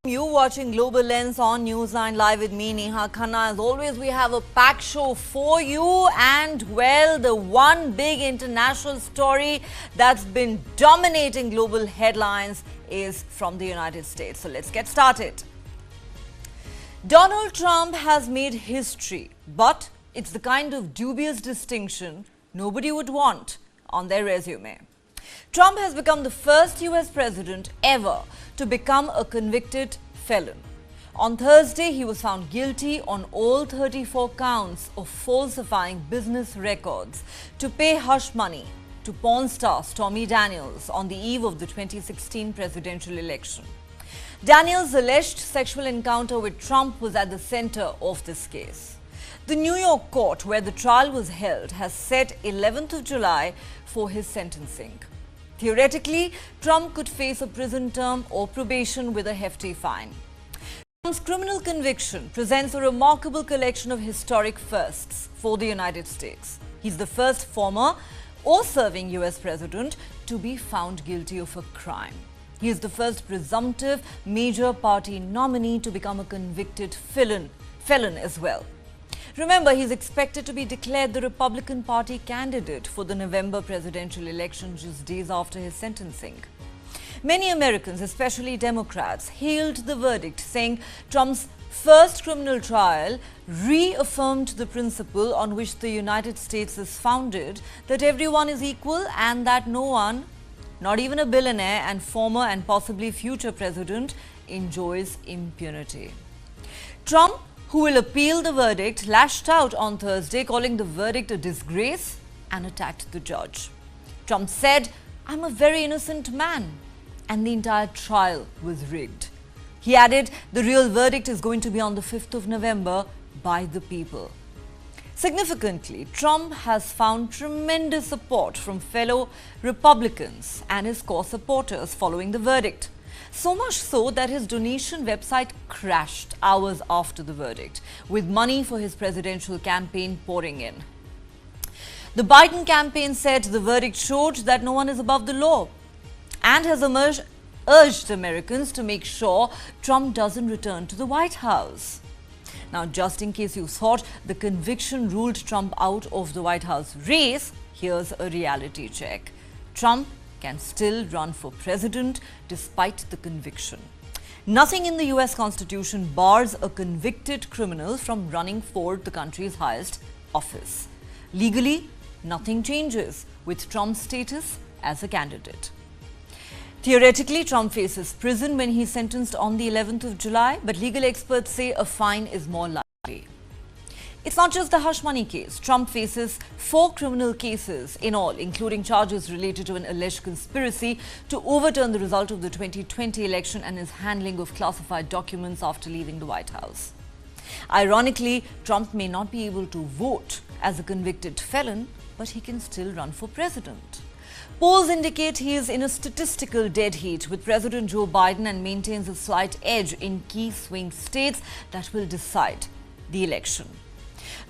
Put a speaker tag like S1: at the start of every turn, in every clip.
S1: You watching Global Lens on Newsline Live with me, Neha Khanna. As always, we have a packed show for you, and well, the one big international story that's been dominating global headlines is from the United States. So let's get started. Donald Trump has made history, but it's the kind of dubious distinction nobody would want on their resume. Trump has become the first US president ever to become a convicted felon. On Thursday, he was found guilty on all 34 counts of falsifying business records to pay hush money to porn star Stormy Daniels on the eve of the 2016 presidential election. Daniels' alleged sexual encounter with Trump was at the center of this case. The New York court where the trial was held has set 11th of July for his sentencing. Theoretically, Trump could face a prison term or probation with a hefty fine. Trump's criminal conviction presents a remarkable collection of historic firsts for the United States. He's the first former or serving US president to be found guilty of a crime. He is the first presumptive major party nominee to become a convicted felon as well. Remember, he's expected to be declared the Republican Party candidate for the November presidential election just days after his sentencing. Many Americans, especially Democrats, hailed the verdict, saying Trump's first criminal trial reaffirmed the principle on which the United States is founded, that everyone is equal and that no one, not even a billionaire and former and possibly future president, enjoys impunity. Trump, who will appeal the verdict, lashed out on Thursday, calling the verdict a disgrace and attacked the judge. Trump said, "I'm a very innocent man," and the entire trial was rigged. He added the real verdict is going to be on the 5th of November by the people. Significantly, Trump has found tremendous support from fellow Republicans and his core supporters following the verdict. So much so that his donation website crashed hours after the verdict, with money for his presidential campaign pouring in. The Biden campaign said the verdict showed that no one is above the law and has urged Americans to make sure Trump doesn't return to the White House. Now, just in case you thought the conviction ruled Trump out of the White House race, here's a reality check. Trump can still run for president despite the conviction. Nothing in the US Constitution bars a convicted criminal from running for the country's highest office. Legally, nothing changes with Trump's status as a candidate. Theoretically, Trump faces prison when he's sentenced on the 11th of July, but legal experts say a fine is more likely. It's not just the hush money case. Trump faces 4 criminal cases in all, including charges related to an alleged conspiracy to overturn the result of the 2020 election and his handling of classified documents after leaving the White House. Ironically, Trump may not be able to vote as a convicted felon, but he can still run for president. Polls indicate he is in a statistical dead heat with President Joe Biden and maintains a slight edge in key swing states that will decide the election.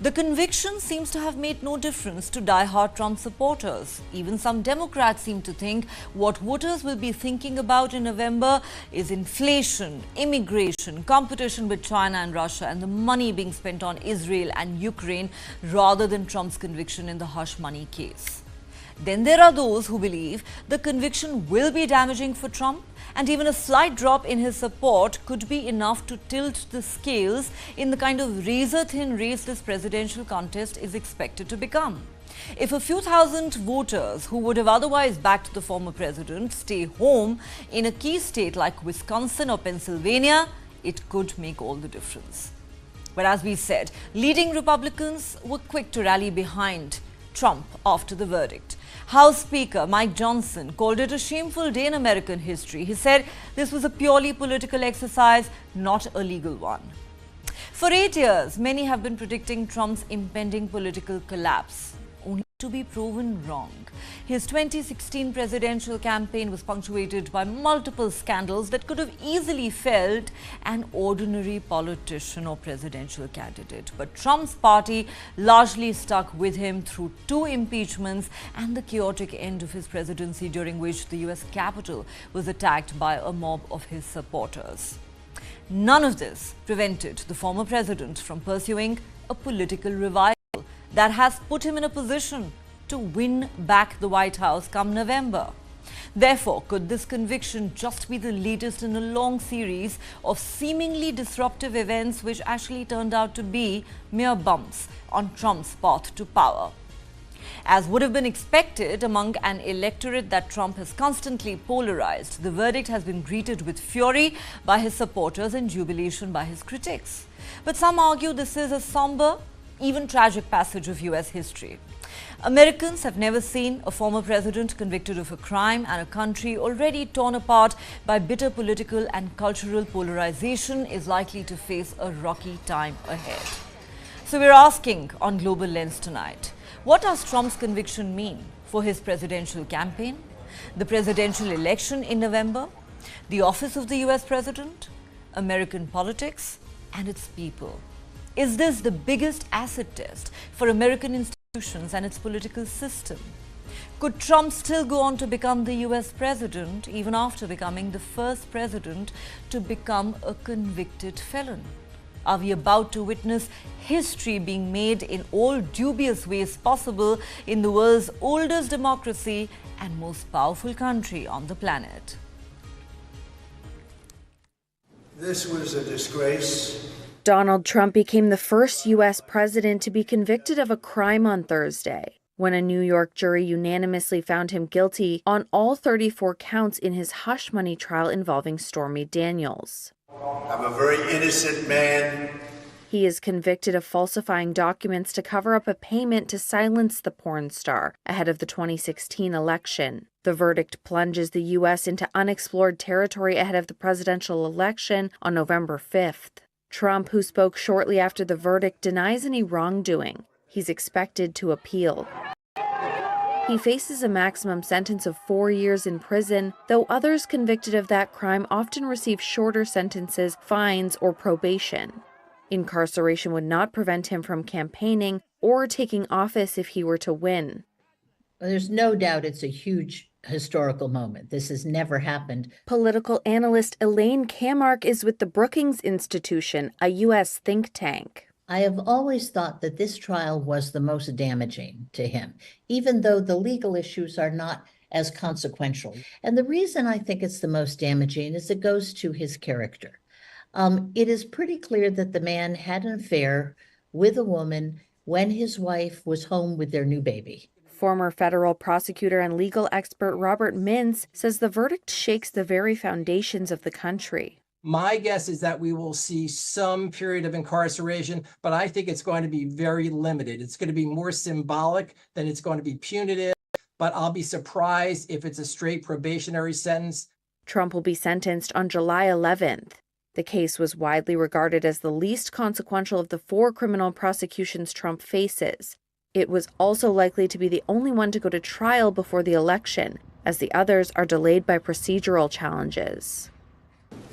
S1: The conviction seems to have made no difference to die-hard Trump supporters. Even some Democrats seem to think what voters will be thinking about in November is inflation, immigration, competition with China and Russia, and the money being spent on Israel and Ukraine rather than Trump's conviction in the hush money case. Then there are those who believe the conviction will be damaging for Trump, and even a slight drop in his support could be enough to tilt the scales in the kind of razor-thin race this presidential contest is expected to become. If a few thousand voters who would have otherwise backed the former president stay home in a key state like Wisconsin or Pennsylvania, it could make all the difference. But as we said, leading Republicans were quick to rally behind Trump after the verdict. House Speaker Mike Johnson called it a shameful day in American history. He said this was a purely political exercise, not a legal one. For 8 years, many have been predicting Trump's impending political collapse, only to be proven wrong. His 2016 presidential campaign was punctuated by multiple scandals that could have easily felled an ordinary politician or presidential candidate. But Trump's party largely stuck with him through 2 impeachments and the chaotic end of his presidency, during which the US Capitol was attacked by a mob of his supporters. None of this prevented the former president from pursuing a political revival that has put him in a position to win back the White House come November. Therefore, could this conviction just be the latest in a long series of seemingly disruptive events which actually turned out to be mere bumps on Trump's path to power? As would have been expected among an electorate that Trump has constantly polarized, the verdict has been greeted with fury by his supporters and jubilation by his critics. But some argue this is a somber, even tragic passage of US history. Americans have never seen a former president convicted of a crime, and a country already torn apart by bitter political and cultural polarization is likely to face a rocky time ahead. So we're asking on Global Lens tonight, what does Trump's conviction mean for his presidential campaign, the presidential election in November, the office of the US president, American politics, and its people? Is this the biggest acid test for American institutions and its political system? Could Trump still go on to become the US president even after becoming the first president to become a convicted felon? Are we about to witness history being made in all dubious ways possible in the world's oldest democracy and most powerful country on the planet?
S2: This was a disgrace.
S3: Donald Trump became the first U.S. president to be convicted of a crime on Thursday, when a New York jury unanimously found him guilty on all 34 counts in his hush money trial involving Stormy Daniels.
S2: I'm a very innocent man.
S3: He is convicted of falsifying documents to cover up a payment to silence the porn star ahead of the 2016 election. The verdict plunges the U.S. into unexplored territory ahead of the presidential election on November 5th. Trump, who spoke shortly after the verdict, denies any wrongdoing. He's expected to appeal. He faces a maximum sentence of 4 years in prison, though others convicted of that crime often receive shorter sentences, fines, or probation. Incarceration would not prevent him from campaigning or taking office if he were to win.
S4: There's no doubt it's a huge historical moment. This has never happened.
S3: Political analyst Elaine Kamarck is with the Brookings Institution, a U.S. think tank.
S4: I have always thought that this trial was the most damaging to him, even though the legal issues are not as consequential. And the reason I think it's the most damaging is it goes to his character. It is pretty clear that the man had an affair with a woman when his wife was home with their new baby.
S3: Former federal prosecutor and legal expert Robert Mintz says the verdict shakes the very foundations of the country.
S5: My guess is that we will see some period of incarceration, but I think it's going to be very limited. It's going to be more symbolic than it's going to be punitive, but I'll be surprised if it's a straight probationary sentence.
S3: Trump will be sentenced on July 11th. The case was widely regarded as the least consequential of the 4 criminal prosecutions Trump faces. It was also likely to be the only one to go to trial before the election, as the others are delayed by procedural challenges.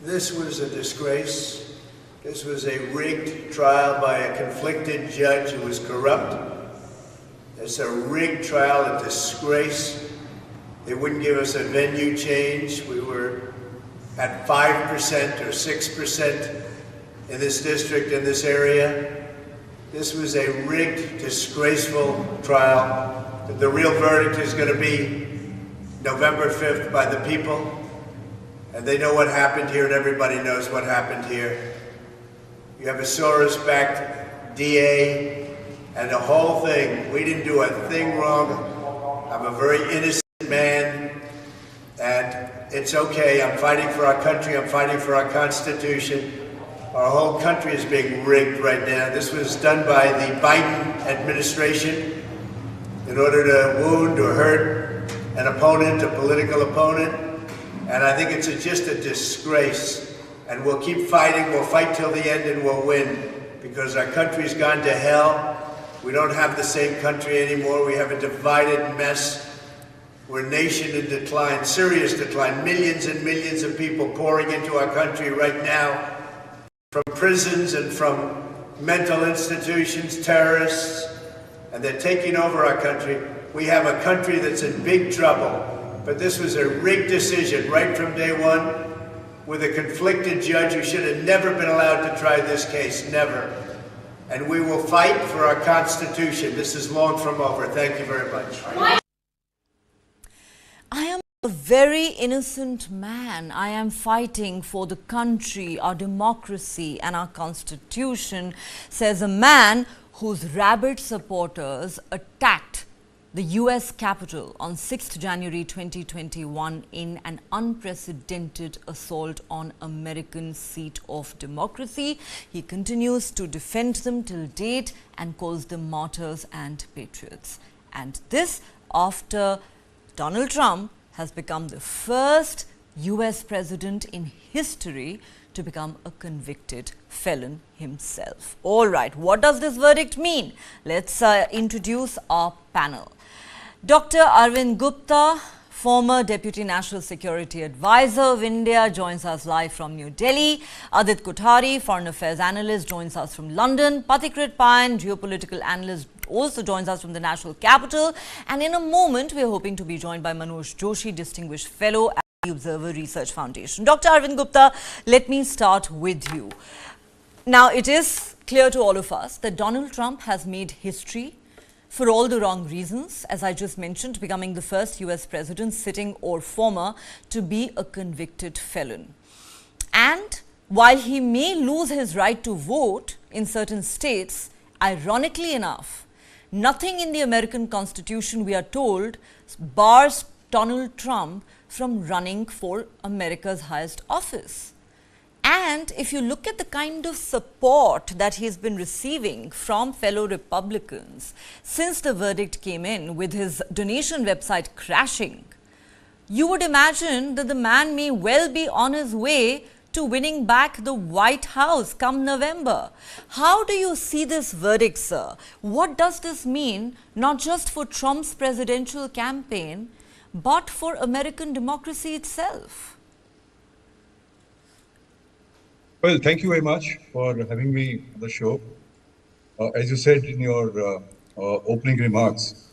S2: This was a disgrace. This was a rigged trial by a conflicted judge who was corrupt. It's a rigged trial, a disgrace. They wouldn't give us a venue change. We were at 5% or 6% in this district, in this area. This was a rigged, disgraceful trial. The real verdict is going to be November 5th by the people. And they know what happened here, and everybody knows what happened here. You have a Soros-backed DA, and the whole thing. We didn't do a thing wrong. I'm a very innocent man, and it's okay. I'm fighting for our country. I'm fighting for our Constitution. Our whole country is being rigged right now. This was done by the Biden administration in order to wound or hurt an opponent, a political opponent. And I think it's just a disgrace. And we'll keep fighting. We'll fight till the end and we'll win. Because our country's gone to hell. We don't have the same country anymore. We have a divided mess. We're a nation in decline, serious decline. Millions and millions of people pouring into our country right now. From prisons and from mental institutions, terrorists. And they're taking over our country. We have a country that's in big trouble. But this was a rigged decision right from day one. with a conflicted judge who should have never been allowed to try this case, never. And we will fight for our Constitution. This is long from over. Thank you very much.
S1: I am a very innocent man. I am fighting for the country, our democracy and our Constitution, says a man whose rabid supporters attacked the US Capitol on 6th January 2021 in an unprecedented assault on American seat of democracy. He continues to defend them till date and calls them martyrs and patriots. And this after Donald Trump has become the first US president in history to become a convicted felon himself. All right, what does this verdict mean? Let's introduce our panel. Dr. Arvind Gupta, former Deputy National Security Advisor of India, joins us live from New Delhi. Adit Kothari, Foreign Affairs Analyst, joins us from London. Pathikrit Payan, Geopolitical Analyst, also joins us from the National Capital. And in a moment, we are hoping to be joined by Manoj Joshi, Distinguished Fellow at the Observer Research Foundation. Dr. Arvind Gupta, let me start with you. Now, it is clear to all of us that Donald Trump has made history for all the wrong reasons, as I just mentioned, becoming the first US president, sitting or former, to be a convicted felon. And while he may lose his right to vote in certain states, ironically enough, nothing in the American Constitution, we are told, bars Donald Trump from running for America's highest office. And if you look at the kind of support that he's been receiving from fellow Republicans since the verdict came in, with his donation website crashing, you would imagine that the man may well be on his way to winning back the White House come November. How do you see this verdict, sir? What does this mean, not just for Trump's presidential campaign, but for American democracy itself?
S6: Well, thank you very much for having me on the show. As you said in your opening remarks,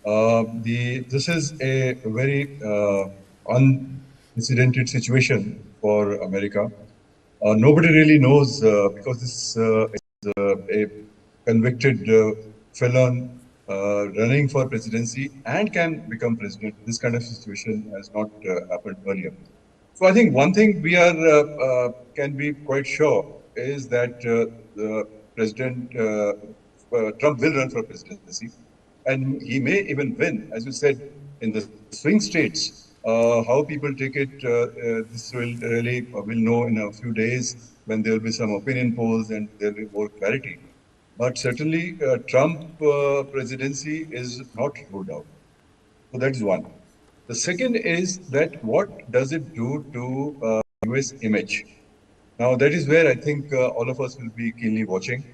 S6: this is a very unprecedented situation for America. Nobody really knows because this is a convicted felon running for presidency and can become president. This kind of situation has not happened earlier. So I think one thing we are can be quite sure is that the President Trump will run for presidency, and he may even win. As you said, in the swing states, how people take it, this will really will know in a few days when there will be some opinion polls and there will be more clarity. But certainly, Trump presidency is not ruled out. So that is one. The second is that what does it do to US image? Now that is where I think all of us will be keenly watching.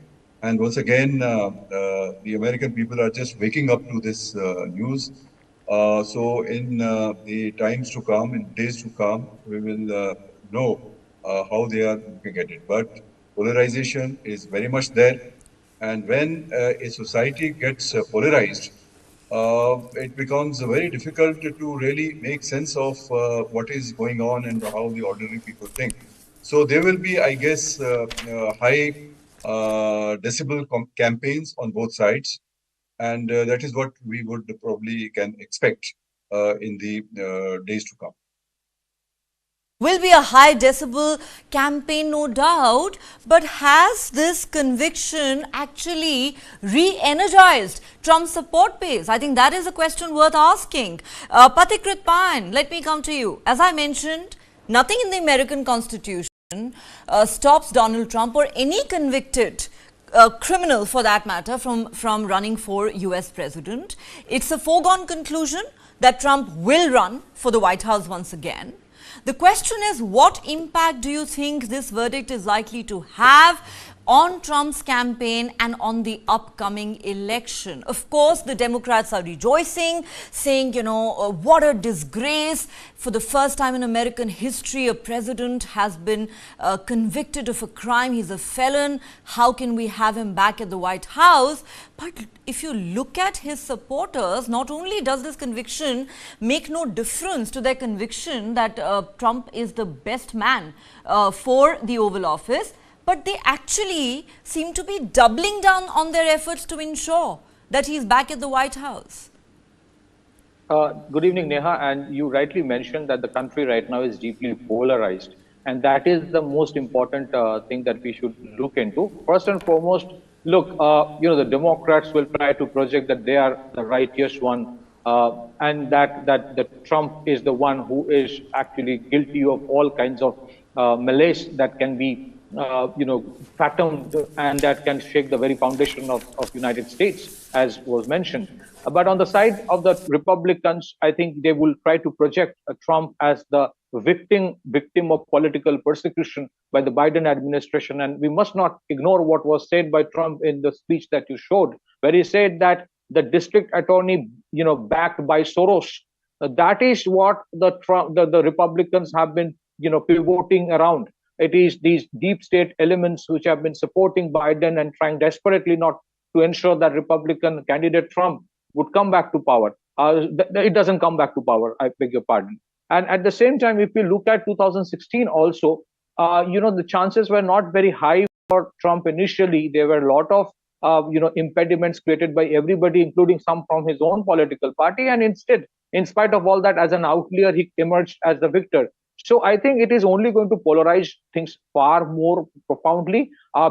S6: And once again, the American people are just waking up to this news. So in the times to come, in days to come, we will know how they are looking at it. But polarization is very much there. And when a society gets polarized, it becomes very difficult to really make sense of what is going on and how the ordinary people think. So there will be, I guess, high decibel campaigns on both sides. And that is what we would probably can expect in the days to come.
S1: Will be a high decibel campaign, no doubt, but has this conviction actually re-energized Trump's support base? I think that is a question worth asking. Pathikrit Payan, let me come to you. As I mentioned, nothing in the American Constitution stops Donald Trump or any convicted criminal, for that matter, from running for US president. It's a foregone conclusion that Trump will run for the White House once again. The question is, what impact do you think this verdict is likely to have on Trump's campaign and on the upcoming election. Of course, the Democrats are rejoicing, saying, what a disgrace. For the first time in American history, a president has been convicted of a crime. He's a felon. How can we have him back at the White House? But if you look at his supporters, not only does this conviction make no difference to their conviction that Trump is the best man for the Oval Office, but they actually seem to be doubling down on their efforts to ensure that he's back at the White House.
S7: Good evening, Neha. And you rightly mentioned that the country right now is deeply polarized. And that is the most important thing that we should look into. First and foremost, look, the Democrats will try to project that they are the righteous one and that Trump is the one who is actually guilty of all kinds of malaise that can be fathomed and that can shake the very foundation of United States, as was mentioned. But on the side of the Republicans, I think they will try to project Trump as the victim of political persecution by the Biden administration. And we must not ignore what was said by Trump in the speech that you showed, where he said that the district attorney, backed by Soros, that is what the Republicans have been, pivoting around. It is these deep state elements which have been supporting Biden and trying desperately not to ensure that Republican candidate Trump would come back to power. It doesn't come back to power, I beg your pardon. And at the same time, if we look at 2016 also, the chances were not very high for Trump initially. There were a lot of, impediments created by everybody, including some from his own political party. And instead, in spite of all that, as an outlier, he emerged as the victor. So I think it is only going to polarize things far more profoundly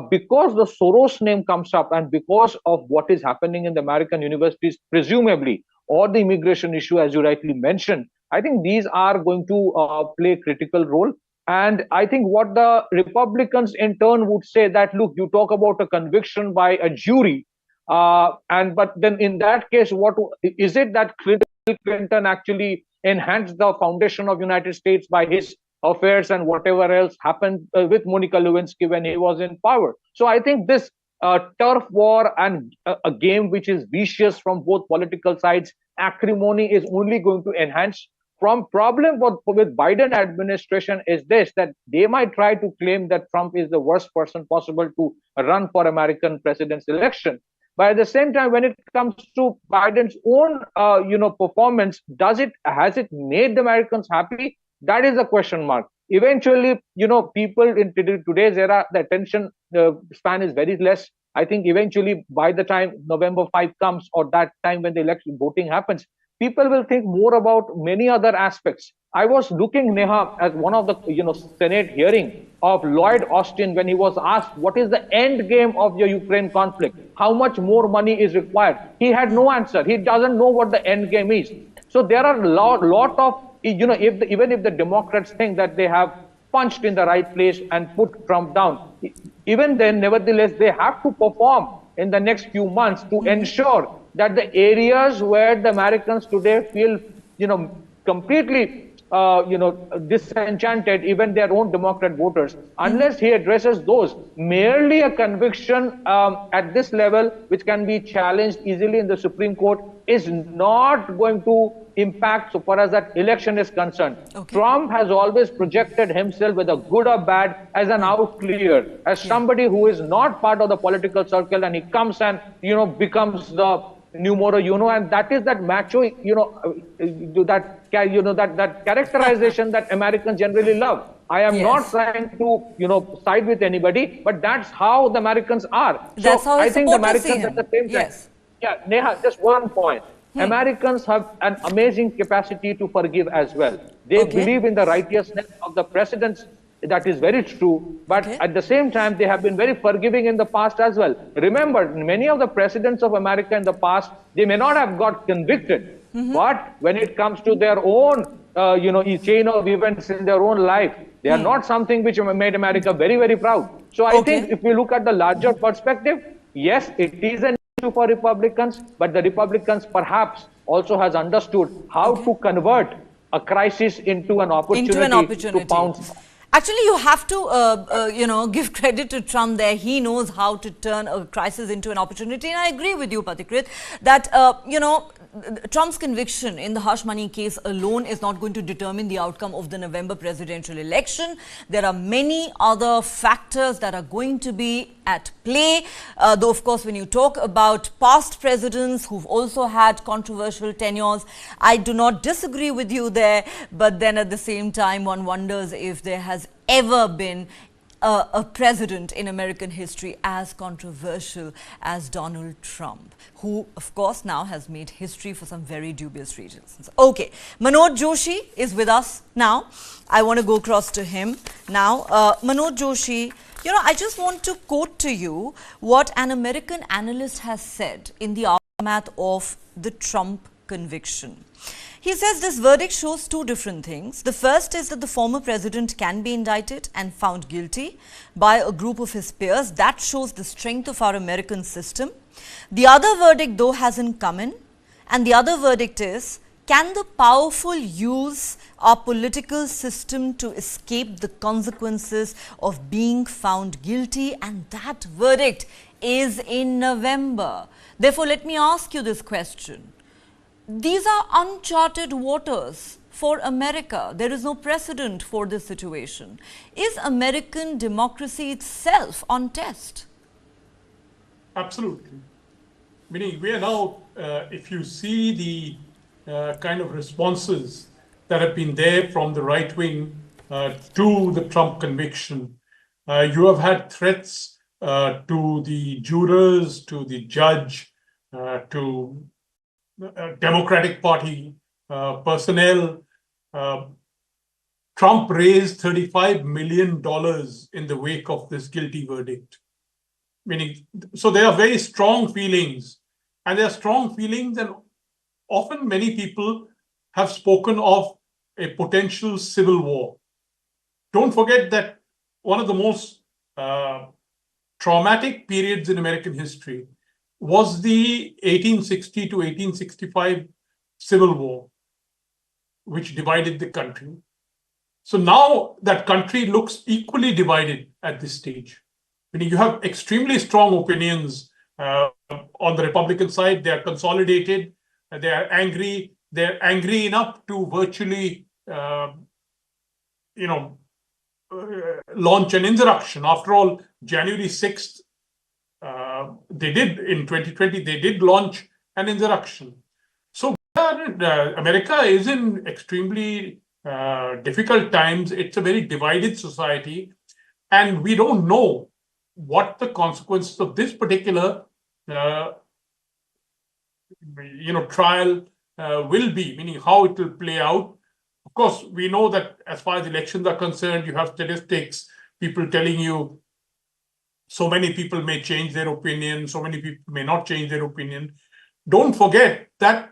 S7: because the Soros name comes up and because of what is happening in the American universities, presumably, or the immigration issue, as you rightly mentioned. I think these are going to play a critical role. And I think what the Republicans in turn would say that, look, you talk about a conviction by a jury. But then in that case, what is it that Clinton actually enhanced the foundation of United States by his affairs and whatever else happened with Monica Lewinsky when he was in power? So I think this turf war and a game which is vicious from both political sides, acrimony is only going to enhance. From problem with Biden administration is this, that they might try to claim that Trump is the worst person possible to run for American president's election. But at the same time, when it comes to Biden's own, performance, has it made the Americans happy? That is a question mark. Eventually, people in today's era, the attention span is very less. I think eventually, by the time November 5 comes or that time when the election voting happens, people will think more about many other aspects. I was looking, Neha, at one of the Senate hearing of Lloyd Austin when he was asked, what is the end game of your Ukraine conflict? How much more money is required? He had no answer. He doesn't know what the end game is. So there are a lot of, even if the Democrats think that they have punched in the right place and put Trump down, even then, nevertheless, they have to perform in the next few months to ensure that the areas where the Americans today feel, completely, disenchanted, even their own Democrat voters, unless he addresses those, merely a conviction at this level, which can be challenged easily in the Supreme Court, is not going to impact so far as that election is concerned. Okay. Trump has always projected himself, whether good or bad, as an outlier, as somebody who is not part of the political circle, and he comes and, becomes the numero uno, and that is that macho, that characterization that Americans generally love. I am not trying to, side with anybody, but that's how the Americans are.
S1: That's how
S7: I think the Americans
S1: at
S7: the same time. Yeah, Neha, just one point. Americans have an amazing capacity to forgive as well. They believe in the righteousness of the presidents. That is very true. But at the same time, they have been very forgiving in the past as well. Remember, many of the presidents of America in the past, they may not have got convicted. But when it comes to their own, chain of events in their own life, they are not something which made America very, very proud. So I think if we look at the larger perspective, yes, it is an issue for Republicans, but the Republicans perhaps also has understood how to convert a crisis into an opportunity to pounce.
S1: Actually, you have to, give credit to Trump there. He knows how to turn a crisis into an opportunity. And I agree with you, Patikrit, that, Trump's conviction in the hush money case alone is not going to determine the outcome of the November presidential election. There are many other factors that are going to be at play. Though, of course, when you talk about past presidents who've also had controversial tenures, I do not disagree with you there. But then at the same time, one wonders if there has ever been a president in American history as controversial as Donald Trump, who, of course, now has made history for some very dubious reasons. Okay, Manoj Joshi is with us now. I want to go across to him now. Manoj Joshi, I just want to quote to you what an American analyst has said in the aftermath of the Trump conviction. He says this verdict shows two different things. The first is that the former president can be indicted and found guilty by a group of his peers. That shows the strength of our American system. The other verdict, though, hasn't come in. And the other verdict is, can the powerful use our political system to escape the consequences of being found guilty? And that verdict is in November. Therefore, let me ask you this question. These are uncharted waters for America. There is no precedent for this situation. Is American democracy itself on test?
S8: Absolutely. Meaning, we are now, if you see the kind of responses that have been there from the right wing to the Trump conviction, you have had threats to the jurors, to the judge, to Democratic Party personnel. Trump raised $35 million in the wake of this guilty verdict. Meaning, so there are very strong feelings, and there are strong feelings, and often many people have spoken of a potential civil war. Don't forget that one of the most traumatic periods in American history was the 1860 to 1865 Civil War, which divided the country. So now that country looks equally divided at this stage. Meaning you have extremely strong opinions on the Republican side. They are consolidated. They are angry. They're angry enough to virtually, launch an insurrection. After all, January 6th, they did in 2020, they did launch an insurrection. So America is in extremely difficult times. It's a very divided society, and we don't know what the consequences of this particular trial will be, meaning how it will play out. Of course, we know that as far as elections are concerned, you have statistics, people telling you so many people may change their opinion, so many people may not change their opinion. Don't forget that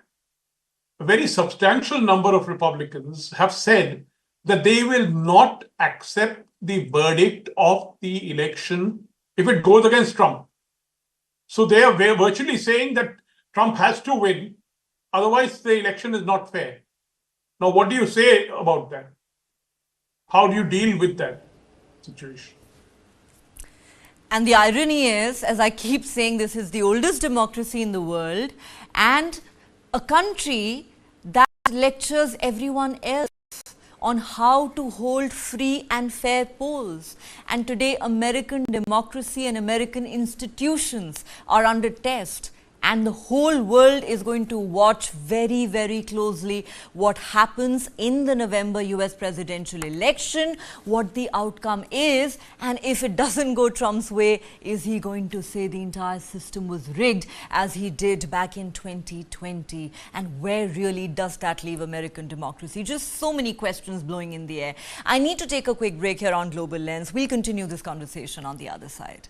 S8: a very substantial number of Republicans have said that they will not accept the verdict of the election if it goes against Trump. So they are virtually saying that Trump has to win, otherwise the election is not fair. Now, what do you say about that? How do you deal with that situation?
S1: And the irony is, as I keep saying, this is the oldest democracy in the world and a country that lectures everyone else on how to hold free and fair polls. And today, American democracy and American institutions are under test. And the whole world is going to watch very, very closely what happens in the November US presidential election, what the outcome is, and if it doesn't go Trump's way, is he going to say the entire system was rigged as he did back in 2020? And where really does that leave American democracy? Just so many questions blowing in the air. I need to take a quick break here on Global Lens. We'll continue this conversation on the other side.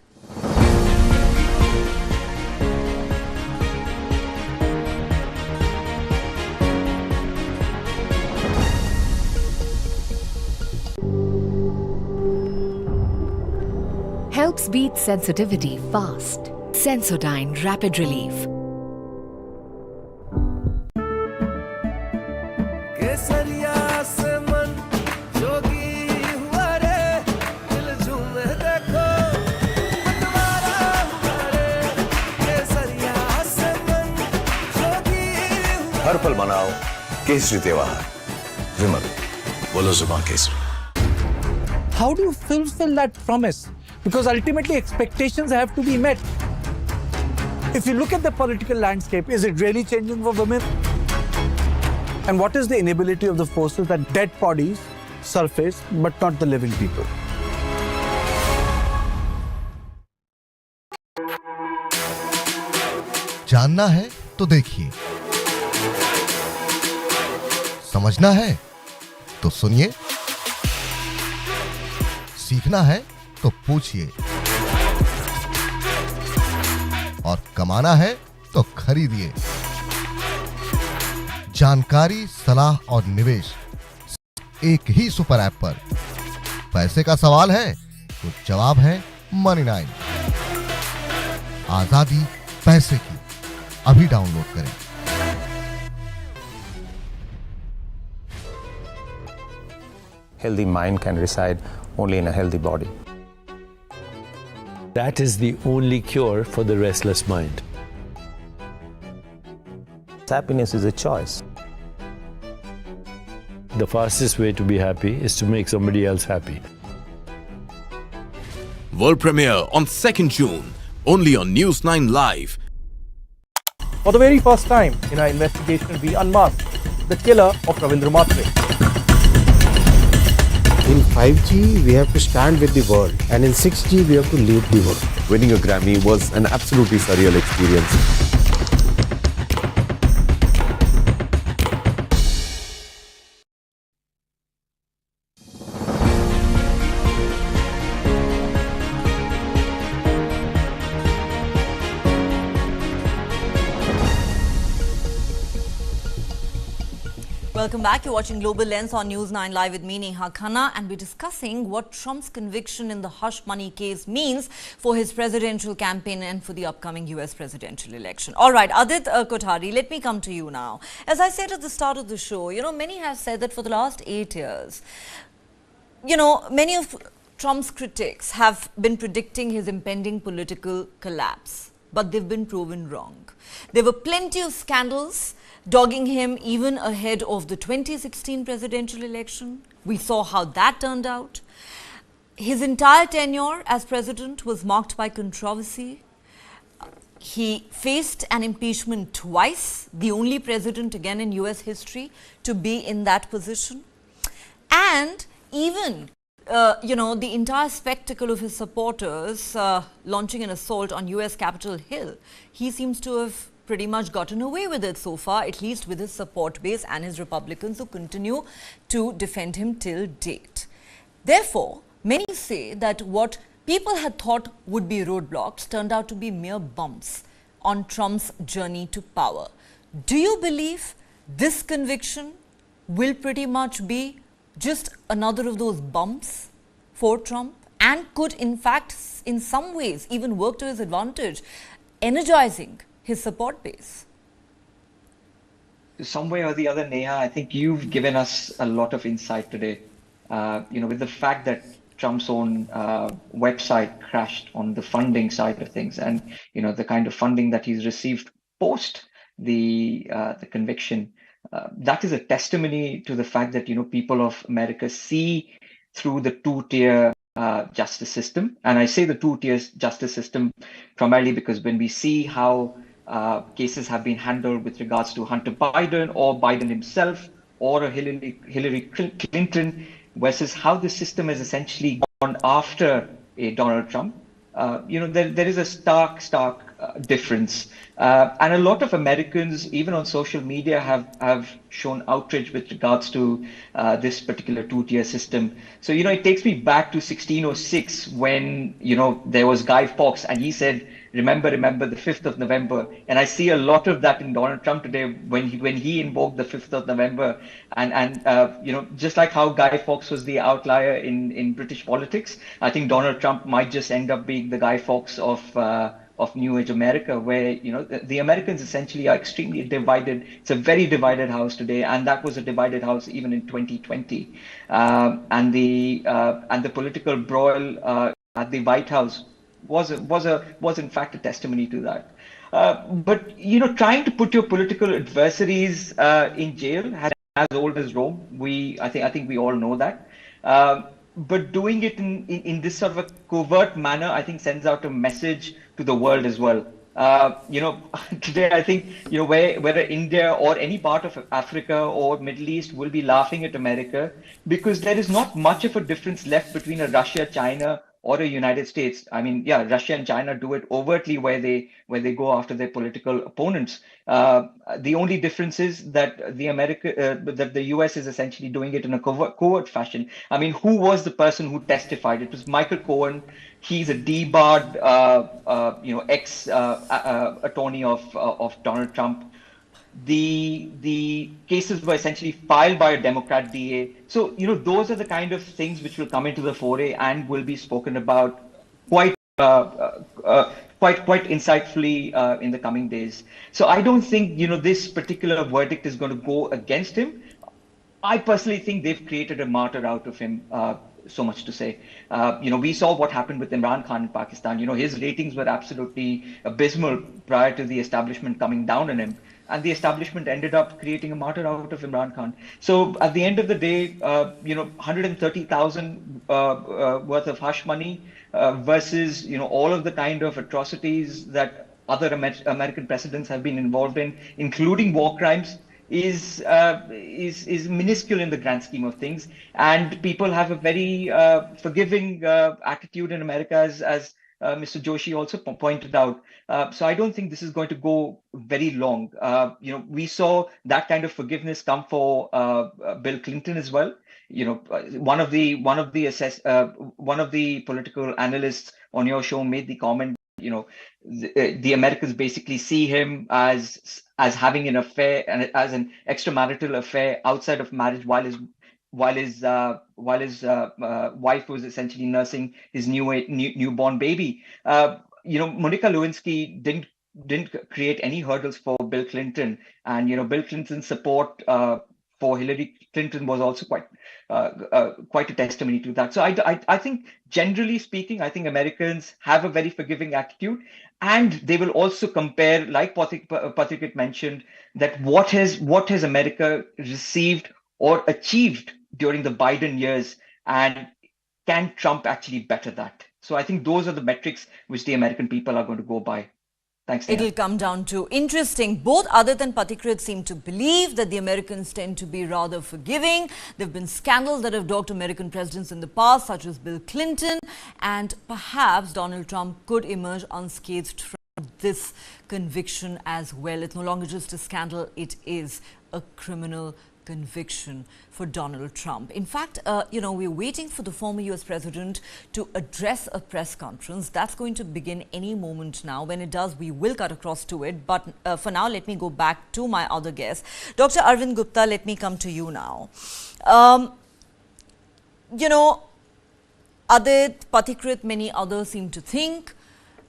S9: Helps beat sensitivity fast. Sensodyne Rapid Relief.
S10: केसरिया से मन जोगी हुआ रे हर पल मनाओ केसरी त्योहार। विमल, बोलो जुबान Kesari.
S11: How do you fulfill that promise? Because ultimately expectations have to be met. If you look at the political landscape, is it really changing for women? And what is the inability of the forces that dead bodies surface but not the living people?
S12: जानना है तो देखिए, समझना है तो सुनिए, सीखना है तो पूछिए, और कमाना है तो खरीदिए। जानकारी, सलाह और निवेश एक ही सुपर ऐप पर। पैसे का सवाल है तो जवाब है मनी9। आजादी पैसे की। अभी डाउनलोड करें।
S10: Healthy mind can reside only in a healthy body.
S13: That is the only cure for the restless mind.
S10: Happiness is a choice.
S13: The fastest way to be happy is to make somebody else happy.
S14: World premiere on 2nd June, only on News 9 Live.
S11: For the very first time in our investigation, we unmasked the killer of Ravindra Matre.
S15: In 5G, we have to stand with the world, and in 6G, we have to lead the world.
S10: Winning a Grammy was an absolutely surreal experience.
S1: Welcome back. You're watching Global Lens on News 9 Live with me, Neha Khanna, and we're discussing what Trump's conviction in the hush money case means for his presidential campaign and for the upcoming US presidential election. All right, Adit Kothari, let me come to you now. As I said at the start of the show, many have said that for the last 8 years, many of Trump's critics have been predicting his impending political collapse, but they've been proven wrong. There were plenty of scandals dogging him even ahead of the 2016 presidential election. We saw how that turned out. His entire tenure as president was marked by controversy. He faced an impeachment twice, the only president again in US history to be in that position. And even the entire spectacle of his supporters launching an assault on US Capitol Hill, he seems to have pretty much gotten away with it so far, at least with his support base and his Republicans who continue to defend him till date. Therefore, many say that what people had thought would be roadblocks turned out to be mere bumps on Trump's journey to power. Do you believe this conviction will pretty much be just another of those bumps for Trump and could in fact in some ways even work to his advantage, energizing his support base?
S16: Some way or the other, Neha, I think you've given us a lot of insight today. With the fact that Trump's own website crashed on the funding side of things, and the kind of funding that he's received post the conviction, that is a testimony to the fact that people of America see through the two-tier justice system. And I say the two-tier justice system primarily because when we see how cases have been handled with regards to Hunter Biden or Biden himself or a Hillary Clinton versus how the system has essentially gone after a Donald Trump, there is a stark difference. And a lot of Americans, even on social media, have shown outrage with regards to this particular two-tier system. So, it takes me back to 1606 when, there was Guy Fawkes and he said, remember the 5th of November. And I see a lot of that in Donald Trump today when he invoked the 5th of November. And just like how Guy Fawkes was the outlier in British politics, I think Donald Trump might just end up being the Guy Fawkes of New Age America, where the Americans essentially are extremely divided. It's a very divided house today, and that was a divided house even in 2020. And the political broil at the White House was in fact a testimony to that. But trying to put your political adversaries in jail has been as old as Rome. I think we all know that. But doing it in this sort of a covert manner, I think sends out a message to the world as well. Today I think whether India or any part of Africa or Middle East will be laughing at America, because there is not much of a difference left between a Russia, China, or a United States. I mean, yeah, Russia and China do it overtly where they go after their political opponents. The only difference is that that the US is essentially doing it in a covert fashion. I mean, who was the person who testified? It was Michael Cohen. He's a debarred, ex attorney of Donald Trump. The cases were essentially filed by a Democrat DA. So, those are the kind of things which will come into the foray and will be spoken about quite insightfully in the coming days. So I don't think, this particular verdict is going to go against him. I personally think they've created a martyr out of him. So much to say. We saw what happened with Imran Khan in Pakistan. His ratings were absolutely abysmal prior to the establishment coming down on him. And the establishment ended up creating a martyr out of Imran Khan. So at the end of the day, 130,000 worth of hush money versus, all of the kind of atrocities that other American presidents have been involved in, including war crimes, is minuscule in the grand scheme of things. And people have a very forgiving attitude in America, as Mr. Joshi also pointed out. So I don't think this is going to go very long. We saw that kind of forgiveness come for Bill Clinton as well. One of the political analysts on your show made the comment, the Americans basically see him as having an affair and as an extramarital affair outside of marriage, while his wife was essentially nursing his newborn baby. Monica Lewinsky didn't create any hurdles for Bill Clinton, and Bill Clinton's support for Hillary Clinton was also quite a testimony to that. So I think, generally speaking, I think Americans have a very forgiving attitude, and they will also compare, like Patrick mentioned, that what has America received or achieved during the Biden years, and can Trump actually better that? So I think those are the metrics which the American people are going to go by. Thanks, Neha.
S1: It'll come down to interesting. Both Adit and Patikrit seem to believe that the Americans tend to be rather forgiving. There have been scandals that have dogged American presidents in the past, such as Bill Clinton, and perhaps Donald Trump could emerge unscathed from this conviction as well. It's no longer just a scandal, it is a criminal conviction for Donald Trump. In fact, we're waiting for the former US president to address a press conference. That's going to begin any moment now. When it does, we will cut across to it. But for now, let me go back to my other guest. Dr. Arvind Gupta, let me come to you now. Adit, Patikrit, many others seem to think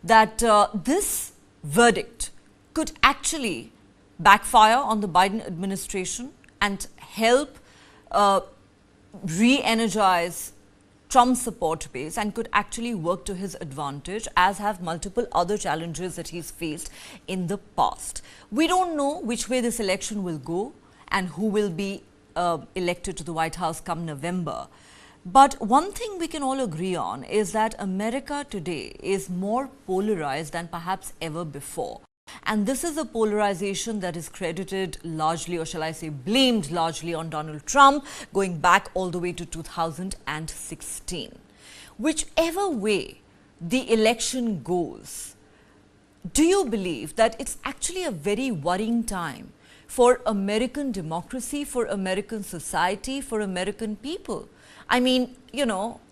S1: that this verdict could actually backfire on the Biden administration and help re-energize Trump's support base, and could actually work to his advantage, as have multiple other challenges that he's faced in the past. We don't know which way this election will go and who will be elected to the White House come November. But one thing we can all agree on is that America today is more polarized than perhaps ever before. And this is a polarization that is credited largely, or shall I say blamed largely, on Donald Trump, going back all the way to 2016. Whichever way the election goes, do you believe that it's actually a very worrying time for American democracy, for American society, for American people? I mean,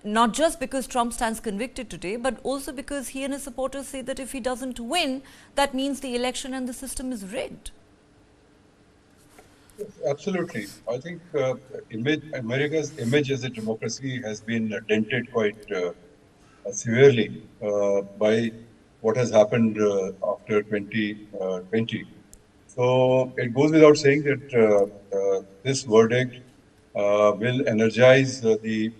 S1: not just because Trump stands convicted today, but also because he and his supporters say that if he doesn't win, that means the election and the system is rigged.
S6: Absolutely. I think America's image as a democracy has been dented quite severely by what has happened after 2020. So it goes without saying that this verdict will energize the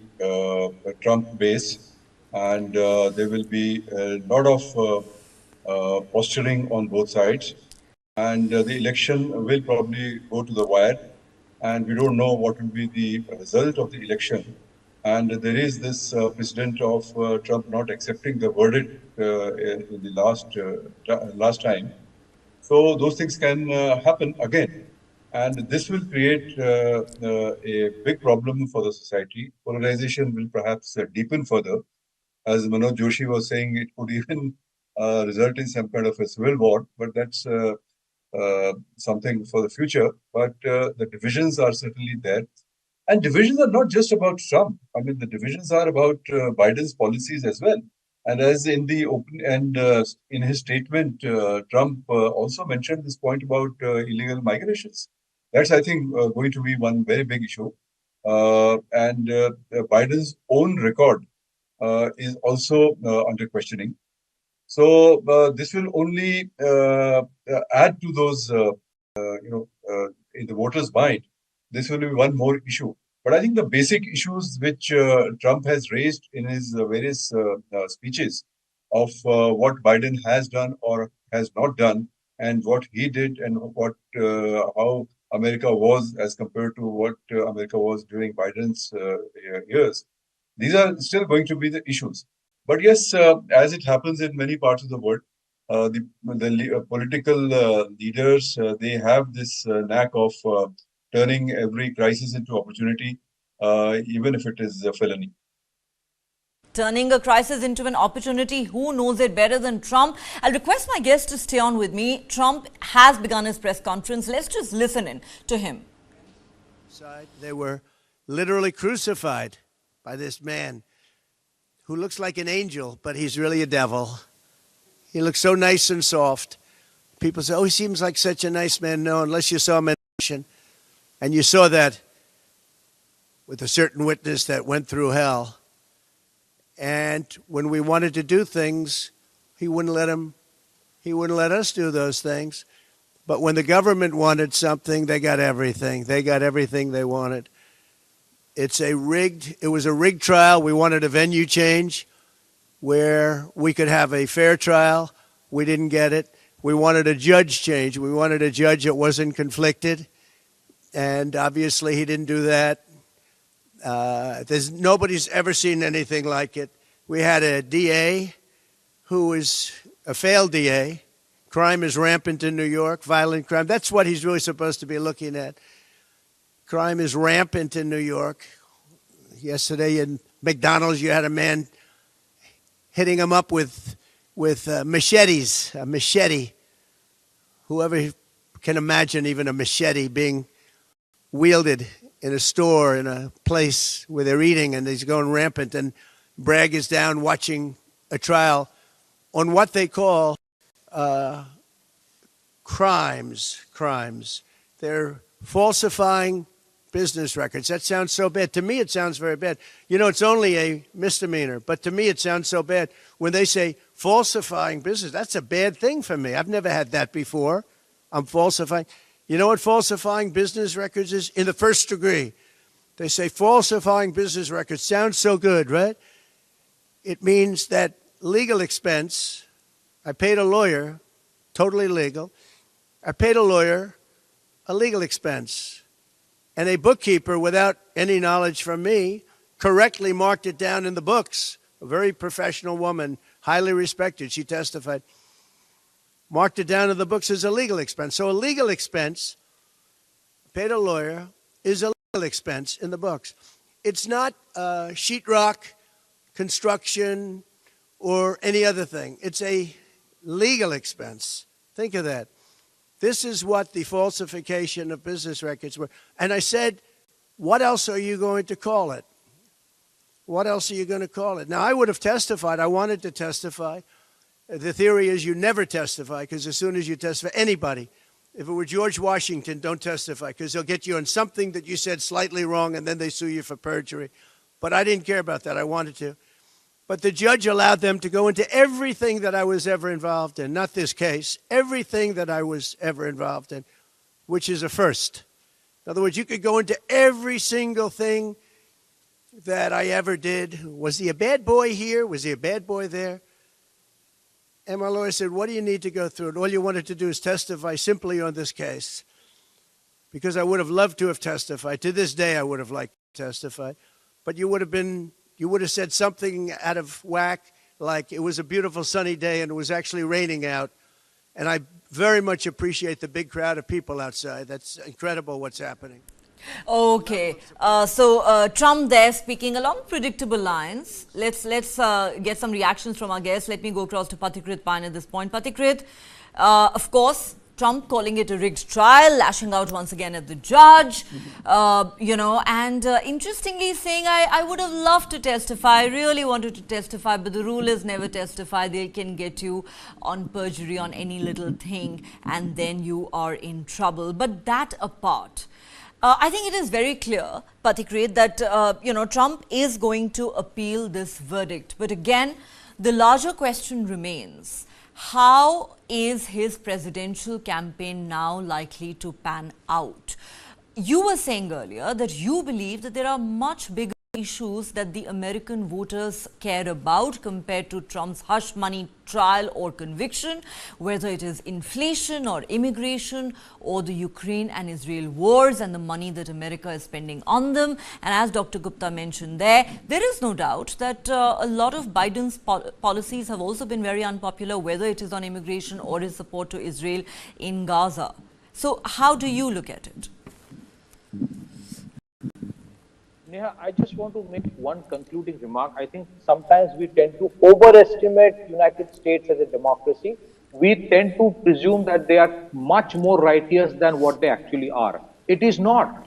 S6: Trump base, and there will be a lot of posturing on both sides, and the election will probably go to the wire, and we don't know what will be the result of the election. And there is this precedent of Trump not accepting the verdict in the last time. So those things can happen again. And this will create a big problem for the society. Polarization will perhaps deepen further. As Manoj Joshi was saying, it could even result in some kind of a civil war, but that's something for the future. But the divisions are certainly there. And divisions are not just about Trump. I mean, the divisions are about Biden's policies as well. And as in the open and in his statement, Trump also mentioned this point about illegal migrations. That's, I think, going to be one very big issue. And Biden's own record is also under questioning. So this will only add to those, in the voters' mind. This will be one more issue. But I think the basic issues which Trump has raised in his various speeches of what Biden has done or has not done, and what he did, and what how America was as compared to what America was during Biden's years, these are still going to be the issues. But yes, as it happens in many parts of the world, the political leaders, they have this knack of turning every crisis into opportunity, even if it is a felony.
S1: Turning a crisis into an opportunity, who knows it better than Trump? I'll request my guest to stay on with me. Trump has begun his press conference. Let's just listen in to him.
S2: They were literally crucified by this man who looks like an angel, but he's really a devil. He looks so nice and soft. People say, oh, he seems like such a nice man. No, unless you saw him in action. And you saw that with a certain witness that went through hell. And when we wanted to do things, he wouldn't let us do those things. But when the government wanted something, they got everything. They got everything they wanted. It was a rigged trial. We wanted a venue change where we could have a fair trial. We didn't get it. We wanted a judge change. We wanted a judge that wasn't conflicted. And obviously he didn't do that. Nobody's ever seen anything like it. We had a DA who is a failed DA. Crime is rampant in New York, violent crime. That's what he's really supposed to be looking at. Crime is rampant in New York. Yesterday in McDonald's, you had a man hitting him up with machetes, a machete. Whoever can imagine even a machete being wielded in a store, in a place where they're eating, and he's going rampant. And Bragg is down watching a trial on what they call crimes. They're falsifying business records. That sounds so bad. To me, it sounds very bad. You know, it's only a misdemeanor, but to me, it sounds so bad. When they say falsifying business, that's a bad thing for me. I've never had that before. I'm falsifying. You know what falsifying business records is? In the first degree. They say falsifying business records. Sounds so good, right? It means that legal expense. I paid a lawyer, totally legal. I paid a lawyer a legal expense. And a bookkeeper, without any knowledge from me, correctly marked it down in the books. A very professional woman, highly respected, she testified. Marked it down in the books as a legal expense. So a legal expense, paid a lawyer, is a legal expense in the books. It's not sheetrock, construction, or any other thing. It's a legal expense. Think of that. This is what the falsification of business records were. And I said, what else are you going to call it? What else are you going to call it? Now, I would have testified. I wanted to testify. The theory is you never testify, because as soon as you testify, anybody, if it were George Washington, don't testify, because they'll get you on something that you said slightly wrong, and then they sue you for perjury. But I didn't care about that. I wanted to. But the judge allowed them to go into everything that I was ever involved in, not this case, everything that I was ever involved in, which is a first. In other words, you could go into every single thing that I ever did. Was he a bad boy here? Was he a bad boy there? And my lawyer said, what do you need to go through? And all you wanted to do is testify simply on this case. Because I would have loved to have testified. To this day, I would have liked to testify. But you would have said something out of whack, like it was a beautiful sunny day and it was actually raining out. And I very much appreciate the big crowd of people outside. That's incredible what's happening.
S1: Okay, so Trump there speaking along predictable lines. Let's get some reactions from our guests. Let me go across to Pathikrit Pine at this point. Pathikrit, of course, Trump calling it a rigged trial, lashing out once again at the judge, you know, and interestingly saying, I would have loved to testify, I really wanted to testify, but the rule is never testify. They can get you on perjury on any little thing, and then you are in trouble. But that apart, I think it is very clear, Pathikrit, that, you know, Trump is going to appeal this verdict. But again, the larger question remains, how is his presidential campaign now likely to pan out? You were saying earlier that you believe that there are much bigger issues that the American voters care about compared to Trump's hush money trial or conviction, whether it is inflation or immigration or the Ukraine and Israel wars and the money that America is spending on them. And as Dr. Gupta mentioned there is no doubt that a lot of Biden's policies have also been very unpopular, whether it is on immigration or his support to Israel in Gaza. So how do you look at it?
S7: Neha, I just want to make one concluding remark. I think sometimes we tend to overestimate United States as a democracy. We tend to presume that they are much more righteous than what they actually are. It is not.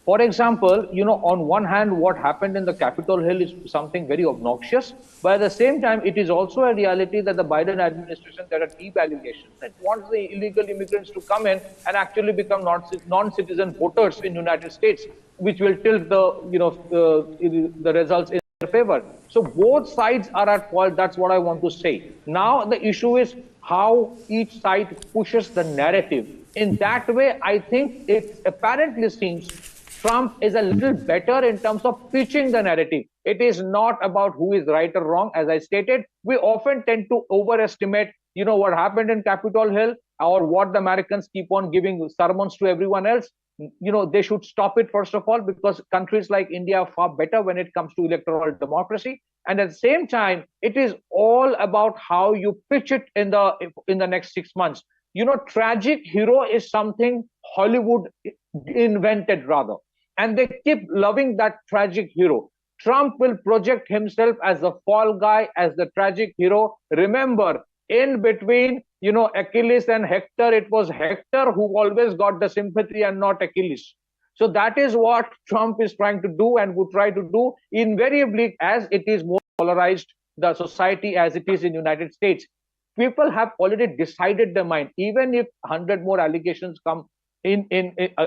S7: For example, you know, on one hand, what happened in the Capitol Hill is something very obnoxious, but at the same time, it is also a reality that the Biden administration, there are deep allegations that wants the illegal immigrants to come in and actually become non-citizen voters in the United States, which will tilt the, you know, the results in their favor. So both sides are at fault. That's what I want to say. Now the issue is how each side pushes the narrative. In that way, I think it apparently seems Trump is a little better in terms of pitching the narrative. It is not about who is right or wrong. As I stated, we often tend to overestimate, you know, what happened in Capitol Hill or what the Americans keep on giving sermons to everyone else. You know, they should stop it, first of all, because countries like India are far better when it comes to electoral democracy. And at the same time, it is all about how you pitch it in the next 6 months. You know, tragic hero is something Hollywood invented, rather. And they keep loving that tragic hero. Trump will project himself as the fall guy, as the tragic hero. Remember, in between, you know, Achilles and Hector, it was Hector who always got the sympathy and not Achilles. So that is what Trump is trying to do and would try to do invariably as it is more polarized, the society as it is in the United States. People have already decided their mind. Even if 100 more allegations come in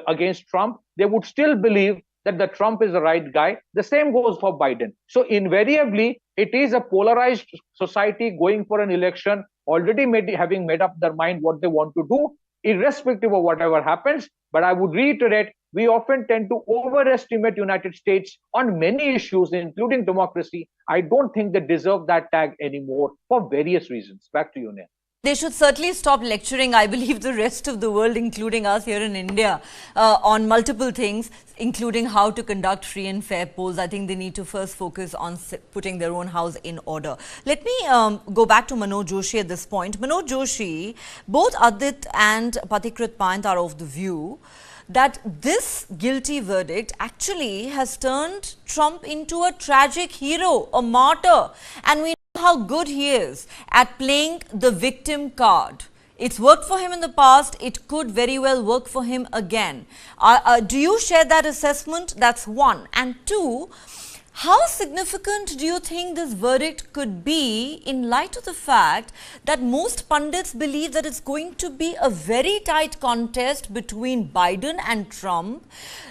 S7: against Trump, they would still believe that the Trump is the right guy. The same goes for Biden. So invariably, it is a polarized society going for an election, already having made up their mind what they want to do, irrespective of whatever happens. But I would reiterate, we often tend to overestimate United States on many issues, including democracy. I don't think they deserve that tag anymore for various reasons. Back to you, Neha.
S1: They should certainly stop lecturing, I believe, the rest of the world, including us here in India, on multiple things, including how to conduct free and fair polls. I think they need to first focus on putting their own house in order. Let me go back to Manoj Joshi at this point. Manoj Joshi, both Adit and Pathikrit Pant are of the view that this guilty verdict actually has turned Trump into a tragic hero, a martyr. And we know how good he is at playing the victim card. It's worked for him in the past. It could very well work for him again. Do you share that assessment? That's one. And two, how significant do you think this verdict could be in light of the fact that most pundits believe that it's going to be a very tight contest between Biden and Trump,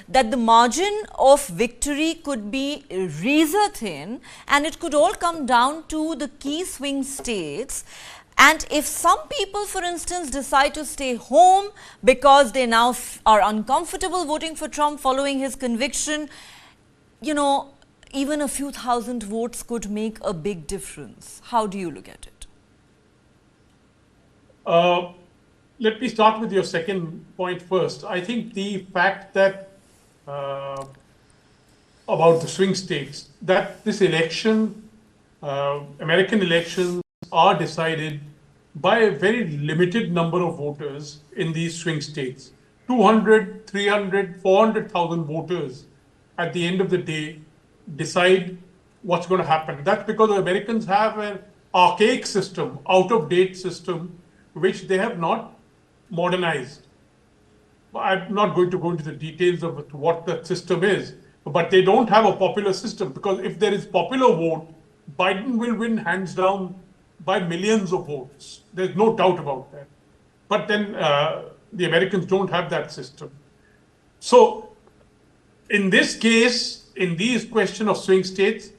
S1: that the margin of victory could be razor thin, and it could all come down to the key swing states? And if some people, for instance, decide to stay home because they now are uncomfortable voting for Trump following his conviction, you know, even a few thousand votes could make a big difference. How do you look at it?
S8: Let me start with your second point first. I think the fact that about the swing states, that this election, American elections are decided by a very limited number of voters in these swing states. 200, 300, 400,000 voters at the end of the day decide what's going to happen. That's because Americans have an archaic system, out-of-date system, which they have not modernized. I'm not going to go into the details of what that system is, but they don't have a popular system, because if there is popular vote, Biden will win hands down by millions of votes. There's no doubt about that. But then the Americans don't have that system. So in this case, in these question of swing states,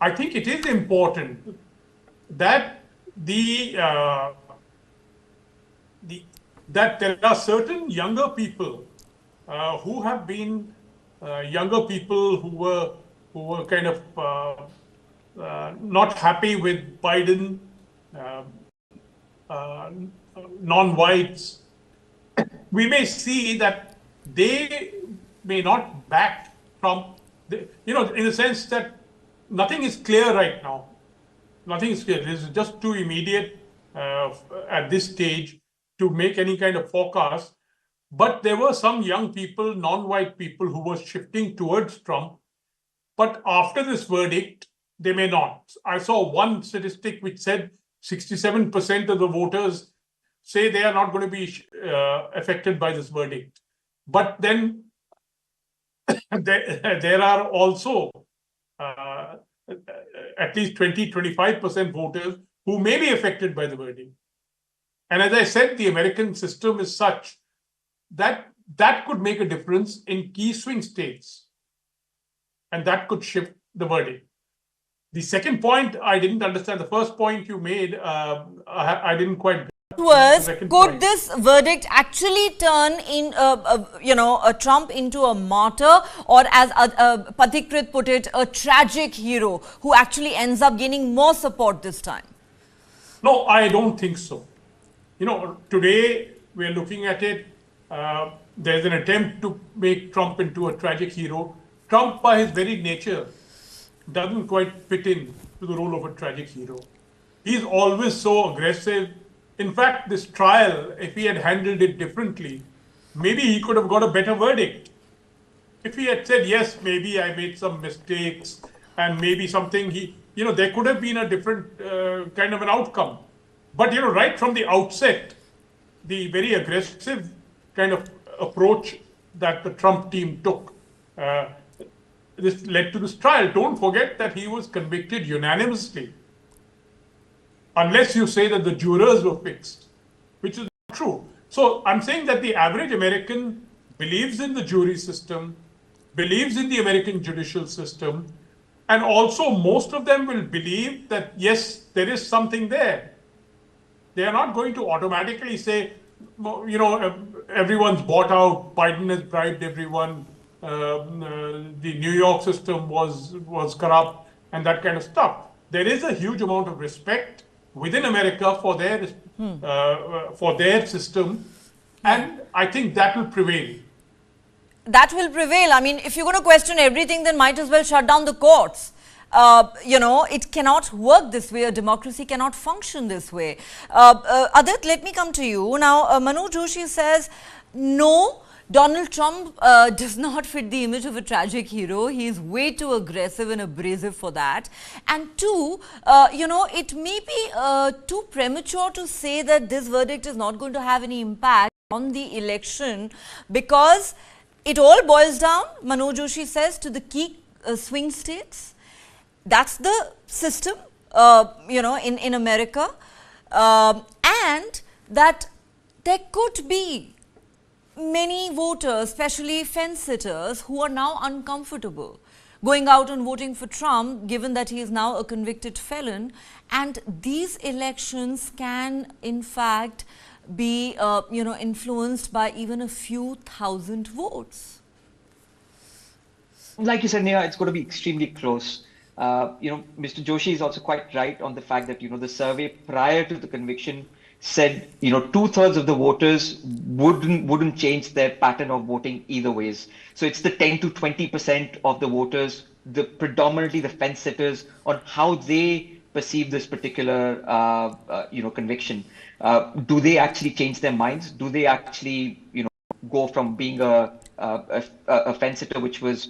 S8: I think it is important that that there are certain younger people who have been younger people who were kind of not happy with Biden, non-whites. We may see that they may not back Trump, in the sense that nothing is clear right now. Nothing is clear. This is just too immediate at this stage to make any kind of forecast. But there were some young people, non-white people, who were shifting towards Trump. But after this verdict, they may not. I saw one statistic which said 67% of the voters say they are not going to be affected by this verdict. But then there are also at least 20-25% voters who may be affected by the verdict. And as I said, the American system is such that that could make a difference in key swing states, and that could shift the verdict. The second point, I didn't understand. The first point you made, I didn't quite.
S1: Was, could this verdict actually turn in, Trump into a martyr, or as Pathikrit put it, a tragic hero who actually ends up gaining more support this time?
S8: No, I don't think so. Today we're looking at it. There's an attempt to make Trump into a tragic hero. Trump, by his very nature, doesn't quite fit in to the role of a tragic hero. He's always so aggressive. In fact, this trial, if he had handled it differently, maybe he could have got a better verdict. If he had said, yes, maybe I made some mistakes, and maybe something there could have been a different kind of an outcome. But, right from the outset, the very aggressive kind of approach that the Trump team took, this led to this trial. Don't forget that he was convicted unanimously, unless you say that the jurors were fixed, which is not true. So I'm saying that the average American believes in the jury system, believes in the American judicial system, and also most of them will believe that, yes, there is something there. They are not going to automatically say, everyone's bought out, Biden has bribed everyone, the New York system was corrupt, and that kind of stuff. There is a huge amount of respect within America for their system, and I think that will prevail.
S1: That will prevail. I mean, if you're going to question everything, then might as well shut down the courts. It cannot work this way. A democracy cannot function this way. Adit, let me come to you. Now, Manu Joshi says, no, Donald Trump does not fit the image of a tragic hero. He is way too aggressive and abrasive for that. And two, it may be too premature to say that this verdict is not going to have any impact on the election, because it all boils down, Manu Joshi says, to the key swing states. That's the system, in America, and that there could be many voters, especially fence sitters, who are now uncomfortable going out and voting for Trump, given that he is now a convicted felon. And these elections can, in fact, be, influenced by even a few thousand votes.
S16: Like you said, Neha, it's going to be extremely close. Mr. Joshi is also quite right on the fact that, the survey prior to the conviction said, 2/3 of the voters wouldn't change their pattern of voting either ways. So it's the 10 to 20% of the voters, predominantly the fence sitters, on how they perceive this particular, conviction. Do they actually change their minds? Do they actually, go from being a fence sitter, which was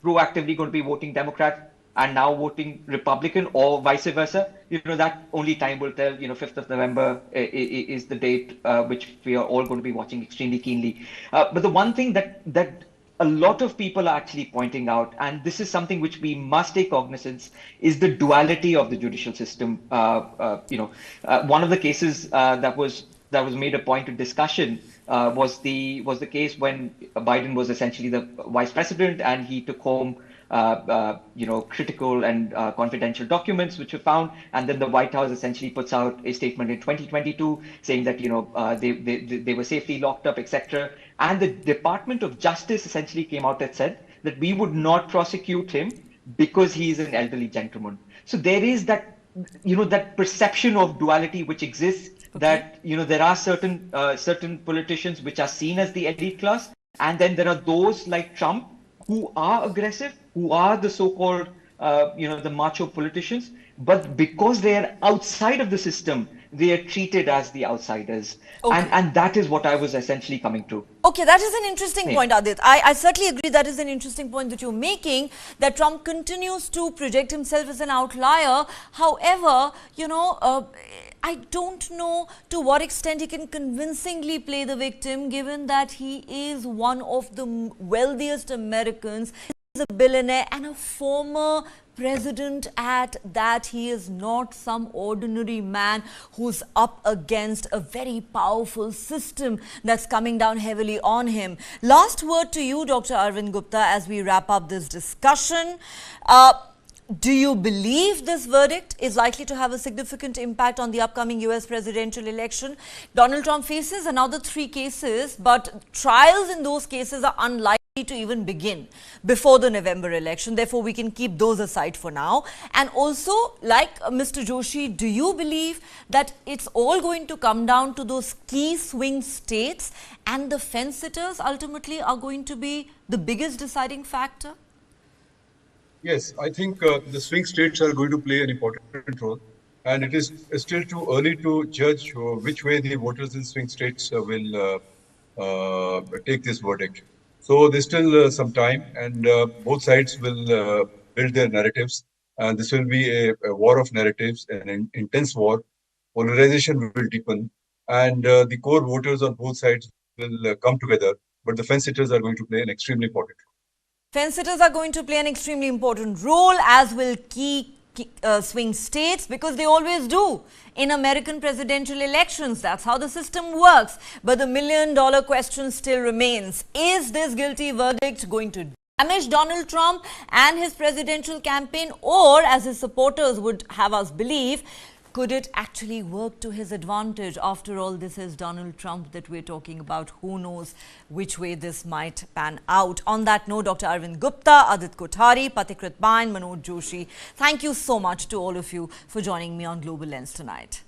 S16: proactively going to be voting Democrat and now voting Republican, or vice versa? That only time will tell. 5th of November is the date which we are all going to be watching extremely keenly. But the one thing that a lot of people are actually pointing out, and this is something which we must take cognizance, is the duality of the judicial system. One of the cases that was made a point of discussion was the case when Biden was essentially the vice president, and he took home critical and confidential documents which were found, and then the White House essentially puts out a statement in 2022 saying that they were safely locked up, etc. And the Department of Justice essentially came out and said that we would not prosecute him because he is an elderly gentleman. So there is that that perception of duality which exists. Okay. That there are certain politicians which are seen as the elite class, and then there are those like Trump who are aggressive, who are the so-called the macho politicians, but because they are outside of the system, they are treated as the outsiders. Okay. And that is what I was essentially coming to.
S1: Okay, that is an interesting point, Adit. I certainly agree that is an interesting point that you're making, that Trump continues to project himself as an outlier. However, I don't know to what extent he can convincingly play the victim, given that he is one of the wealthiest Americans. He's a billionaire and a former president at that. He is not some ordinary man who's up against a very powerful system that's coming down heavily on him. Last word to you, Dr. Arvind Gupta, as we wrap up this discussion. Do you believe this verdict is likely to have a significant impact on the upcoming US presidential election? Donald Trump faces another 3 cases, but trials in those cases are unlikely to even begin before the November election. Therefore, we can keep those aside for now. And also, like Mr. Joshi, do you believe that it's all going to come down to those key swing states, and the fence sitters ultimately are going to be the biggest deciding factor?
S6: Yes, I think the swing states are going to play an important role, and it is still too early to judge which way the voters in swing states will take this verdict. So there's still some time, and both sides will build their narratives, and this will be a war of narratives, an intense war. Polarization will deepen, and the core voters on both sides will come together, but the fence sitters are going to play an extremely important role.
S1: Fence sitters are going to play an extremely important role, as will key swing states, because they always do in American presidential elections. That's how the system works. But the million-dollar question still remains. Is this guilty verdict going to damage Donald Trump and his presidential campaign, or, as his supporters would have us believe, could it actually work to his advantage? After all, this is Donald Trump that we're talking about. Who knows which way this might pan out. On that note, Dr. Arvind Gupta, Adit Kothari, Patikrit Bain, Manoj Joshi, thank you so much to all of you for joining me on Global Lens tonight.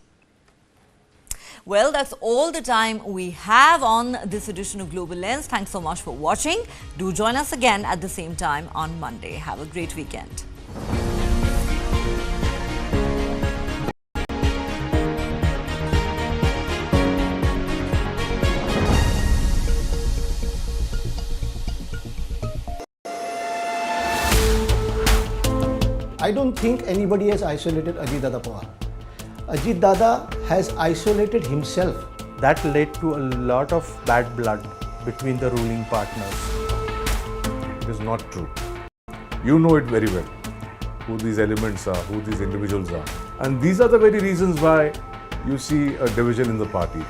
S1: Well, that's all the time we have on this edition of Global Lens. Thanks so much for watching. Do join us again at the same time on Monday. Have a great weekend.
S17: I don't think anybody has isolated Ajit Dada Pawar. Ajit Dada has isolated himself.
S15: That led to a lot of bad blood between the ruling partners.
S18: It is not true. You know it very well, who these elements are, who these individuals are. And these are the very reasons why you see a division in the party.